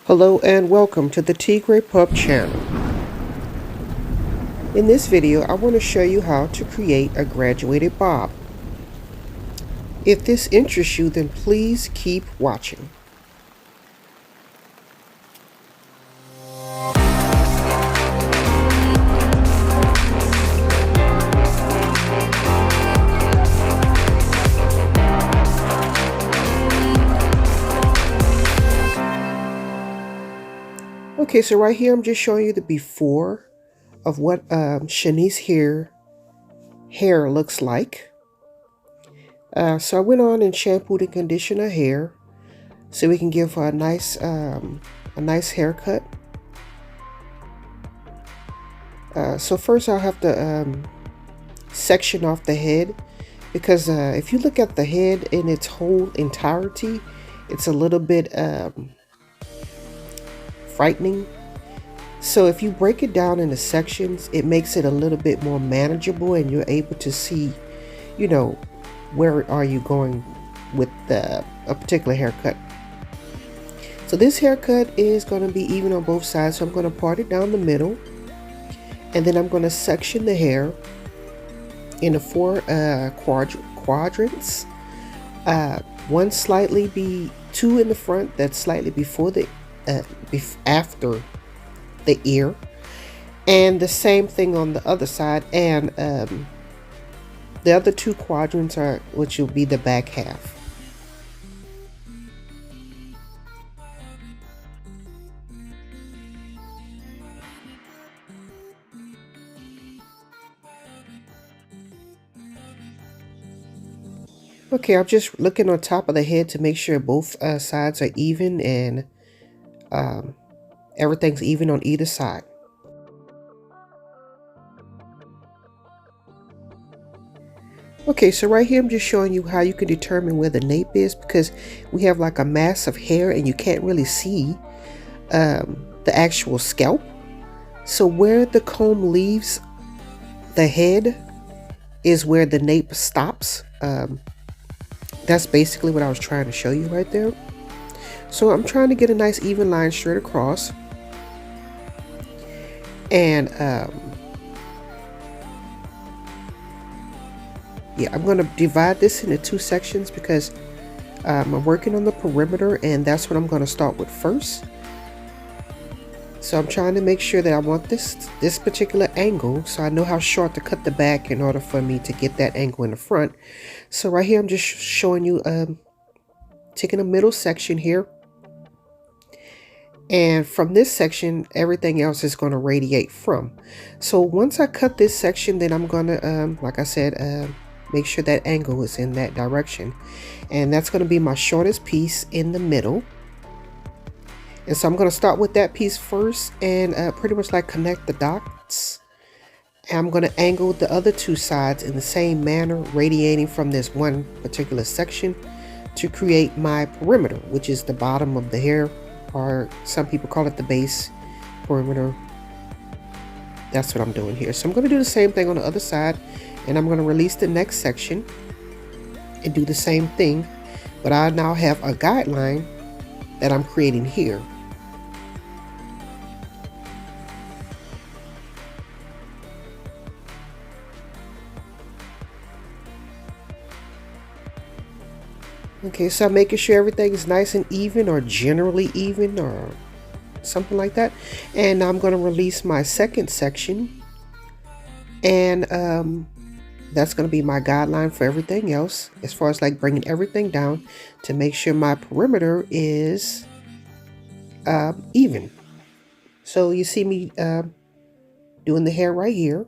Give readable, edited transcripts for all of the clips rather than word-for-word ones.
Hello and welcome to the Tigre.pup channel. In this video, I want to show you how to create a graduated bob. If this interests you, then please keep watching. Okay, so right here I'm just showing you the before of what Shanice's hair looks like. So I went on and shampooed and conditioned her hair so we can give her a nice haircut. So first I'll have to section off the head, because if you look at the head in its whole entirety, it's a little bit frightening. So if you break it down into sections, it makes it a little bit more manageable, and you're able to see, you know, where are you going with a particular haircut. So this haircut is going to be even on both sides, so I'm going to part it down the middle, and then I'm going to section the hair into four quadrants. One slightly two in the front, that's slightly before the after the ear, and the same thing on the other side, and the other two quadrants are which will be the back half. Okay, I'm just looking on top of the head to make sure both sides are even, and everything's even on either side. Okay, so right here I'm just showing you how you can determine where the nape is, because we have like a mass of hair and you can't really see the actual scalp. So where the comb leaves the head is where the nape stops. That's basically what I was trying to show you right there. So I'm trying to get a nice even line straight across, and yeah, I'm going to divide this into two sections because I'm working on the perimeter, and that's what I'm going to start with first. So I'm trying to make sure that I want this particular angle, so I know how short to cut the back in order for me to get that angle in the front. So right here I'm just showing you taking a middle section here, and from this section everything else is going to radiate from. So once I cut this section, then I'm going to like I said, make sure that angle is in that direction, and that's going to be my shortest piece in the middle. And so I'm going to start with that piece first, and pretty much like connect the dots. And I'm going to angle the other two sides in the same manner, radiating from this one particular section to create my perimeter, which is the bottom of the hair, or some people call it the base perimeter. That's what I'm doing here. So I'm going to do the same thing on the other side, and I'm going to release the next section and do the same thing, but I now have a guideline that I'm creating here. Okay, so I'm making sure everything is nice and even, or generally even, or something like that. And I'm going to release my second section, and that's going to be my guideline for everything else, as far as like bringing everything down to make sure my perimeter is even. So you see me doing the hair right here.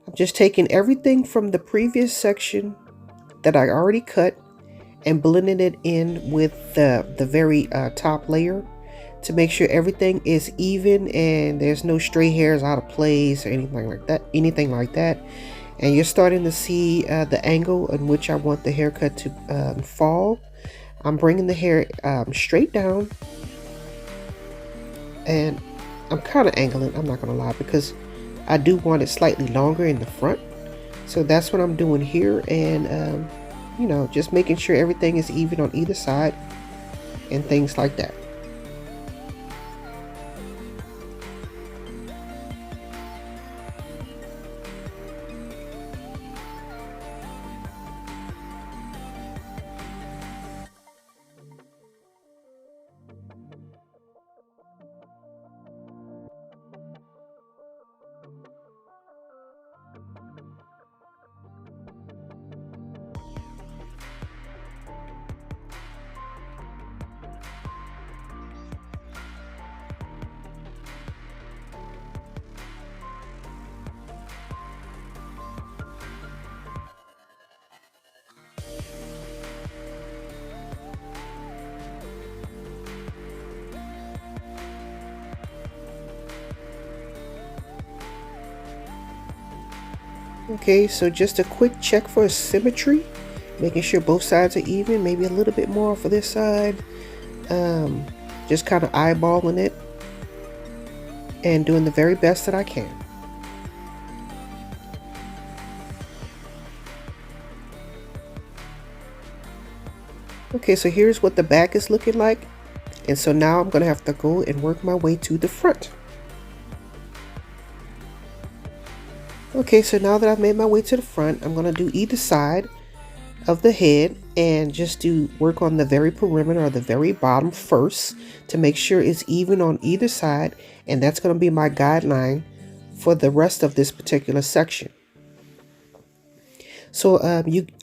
I'm just taking everything from the previous section that I already cut and blending it in with the very top layer to make sure everything is even and there's no stray hairs out of place or anything like that. And you're starting to see the angle in which I want the haircut to fall. I'm bringing the hair straight down, and I'm kind of angling, I'm not gonna lie, because I do want it slightly longer in the front. So that's what I'm doing here, and you know, just making sure everything is even on either side. and things like that. Okay, so just a quick check for symmetry, making sure both sides are even, maybe a little bit more for this side. Just kind of eyeballing it and doing the very best that I can. Okay, so here's what the back is looking like. And so now I'm going to have to go and work my way to the front. Okay, so now that I've made my way to the front, I'm going to do either side of the head and just do work on the very perimeter or the very bottom first to make sure it's even on either side, and that's going to be my guideline for the rest of this particular section. So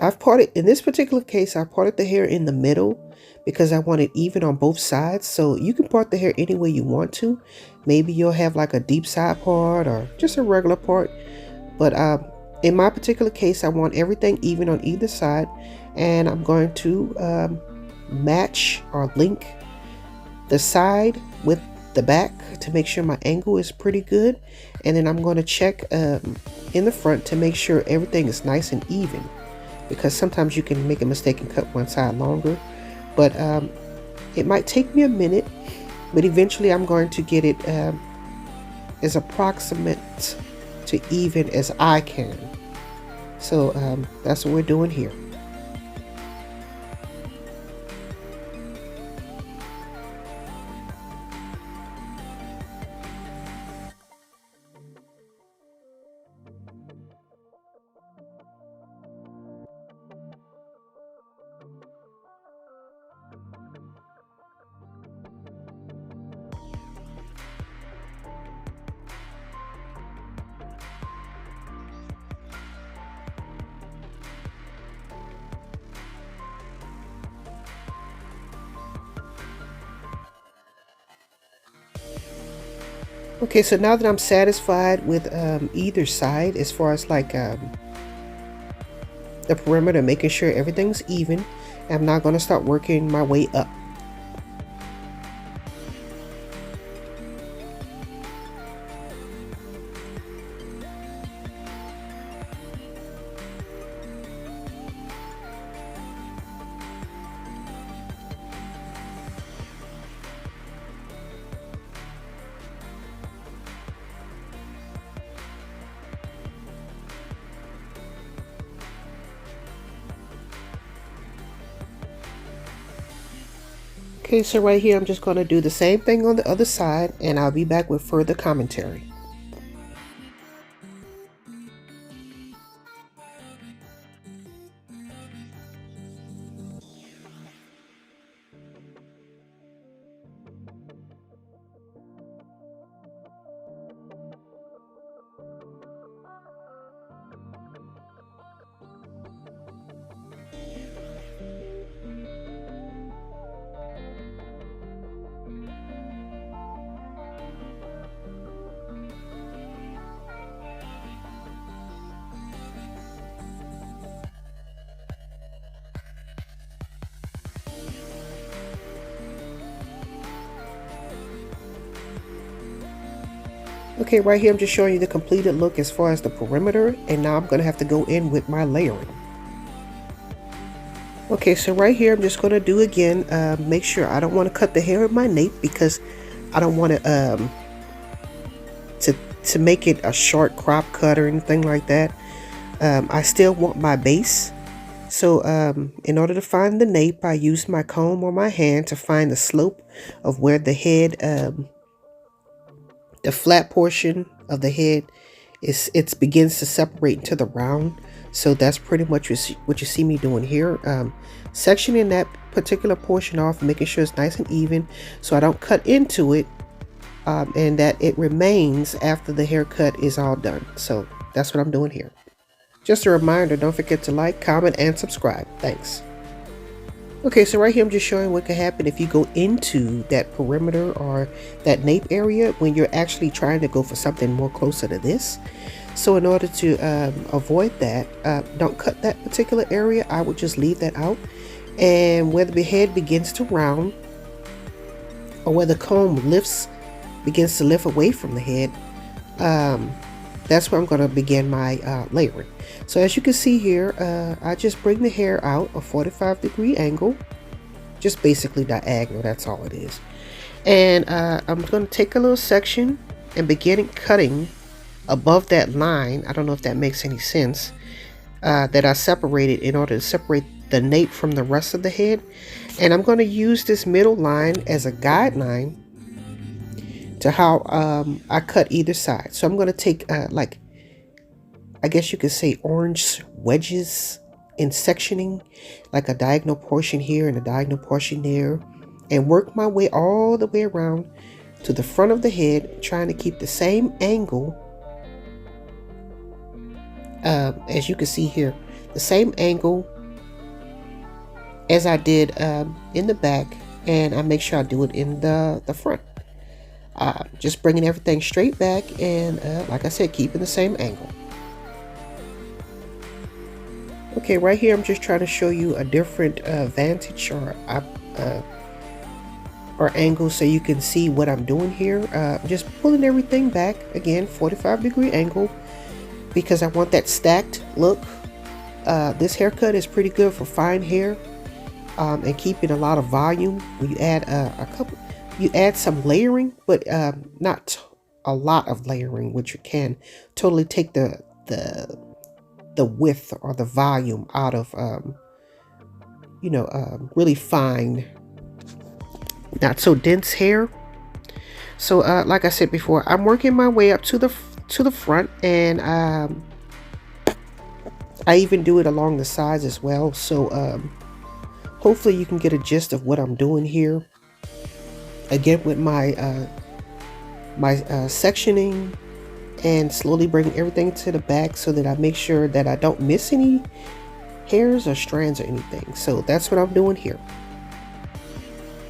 I've parted, in this particular case, I parted the hair in the middle because I want it even on both sides. So you can part the hair any way you want to. Maybe you'll have like a deep side part or just a regular part. But in my particular case, I want everything even on either side. And I'm going to match or link the side with the back to make sure my angle is pretty good. And then I'm going to check in the front to make sure everything is nice and even, because sometimes you can make a mistake and cut one side longer. But it might take me a minute, but eventually I'm going to get it as approximate to even as I can. So that's what we're doing here. Okay, so now that I'm satisfied with either side as far as like the perimeter, making sure everything's even, I'm now going to start working my way up. Okay, so right here I'm just going to do the same thing on the other side, and I'll be back with further commentary. Okay, right here I'm just showing you the completed look as far as the perimeter, and now I'm going to have to go in with my layering. Okay, so right here I'm just going to do again, make sure I don't want to cut the hair in my nape because I don't want to make it a short crop cut or anything like that. I still want my base, So in order to find the nape, I use my comb or my hand to find the slope of where the head, the flat portion of the head it begins to separate into the round. So that's pretty much what you see me doing here, sectioning that particular portion off, making sure it's nice and even so I don't cut into it, and that it remains after the haircut is all done. So that's what I'm doing here. Just a reminder, don't forget to like, comment, and subscribe. Thanks. Okay, so right here I'm just showing what could happen if you go into that perimeter or that nape area when you're actually trying to go for something more closer to this. So in order to avoid that, don't cut that particular area. I would just leave that out. And where the head begins to round, or where the comb begins to lift away from the head, that's where I'm going to begin my layering. So as you can see here, I just bring the hair out a 45-degree angle, just basically diagonal, that's all it is. And I'm going to take a little section and begin cutting above that line. I don't know if that makes any sense, that I separated in order to separate the nape from the rest of the head. And I'm going to use this middle line as a guideline to how I cut either side. So I'm going to take like, I guess you could say, orange wedges in sectioning, like a diagonal portion here and a diagonal portion there, and work my way all the way around to the front of the head, trying to keep the same angle, as you can see here, the same angle as I did in the back, and I make sure I do it in the front. Just bringing everything straight back, and like I said, keeping the same angle. Okay, right here I'm just trying to show you a different vantage or angle so you can see what I'm doing here. Just pulling everything back, again, 45-degree angle, because I want that stacked look. This haircut is pretty good for fine hair, and keeping a lot of volume. When you add you add some layering, but not a lot of layering, which you can totally take the width or the volume out of really fine, not so dense hair. So like I said before, I'm working my way up to the front, and I even do it along the sides as well. So hopefully you can get a gist of what I'm doing here. Again, with my sectioning, and slowly bring everything to the back so that I make sure that I don't miss any hairs or strands or anything. So that's what I'm doing here.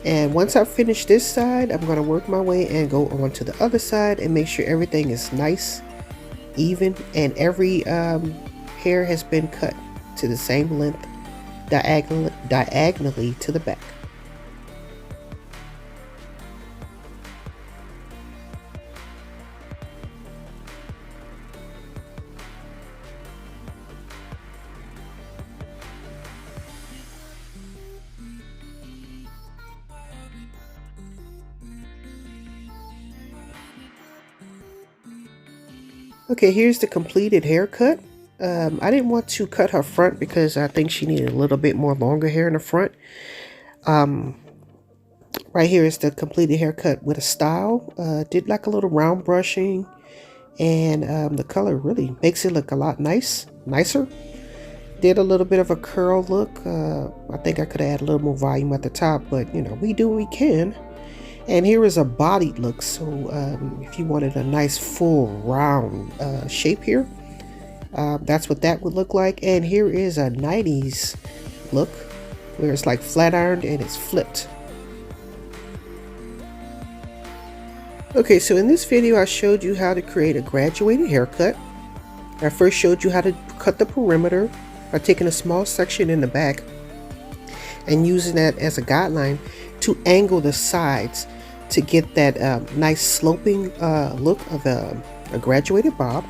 And once I finish this side, I'm going to work my way and go on to the other side and make sure everything is nice, even, and every hair has been cut to the same length diagonally to the back. Okay, here's the completed haircut. I didn't want to cut her front because I think she needed a little bit more longer hair in the front. Right here is the completed haircut with a style. Did like a little round brushing, and the color really makes it look a lot nicer. Did a little bit of a curl look. I think I could add a little more volume at the top, but we do what we can. And here is a bodied look. So if you wanted a nice full round shape here, that's what that would look like. And here is a 90s look where it's like flat ironed and it's flipped. Okay, so in this video I showed you how to create a graduated haircut. I first showed you how to cut the perimeter by taking a small section in the back and using that as a guideline to angle the sides to get that nice sloping look of a graduated bob.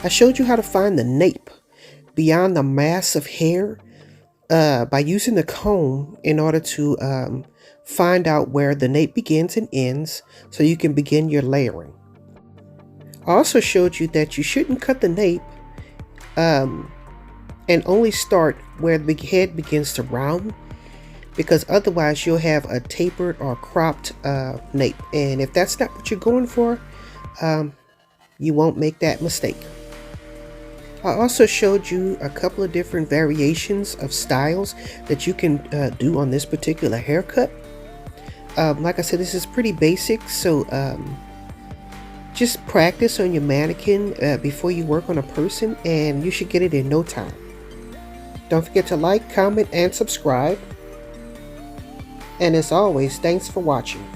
I showed you how to find the nape beyond the mass of hair by using the comb in order to find out where the nape begins and ends so you can begin your layering. I also showed you that you shouldn't cut the nape and and only start where the head begins to round, because otherwise you'll have a tapered or cropped nape, and if that's not what you're going for, you won't make that mistake. I also showed you a couple of different variations of styles that you can do on this particular haircut. Like I said, this is pretty basic, so just practice on your mannequin before you work on a person, and you should get it in no time. Don't forget to like, comment, and subscribe. And as always, thanks for watching.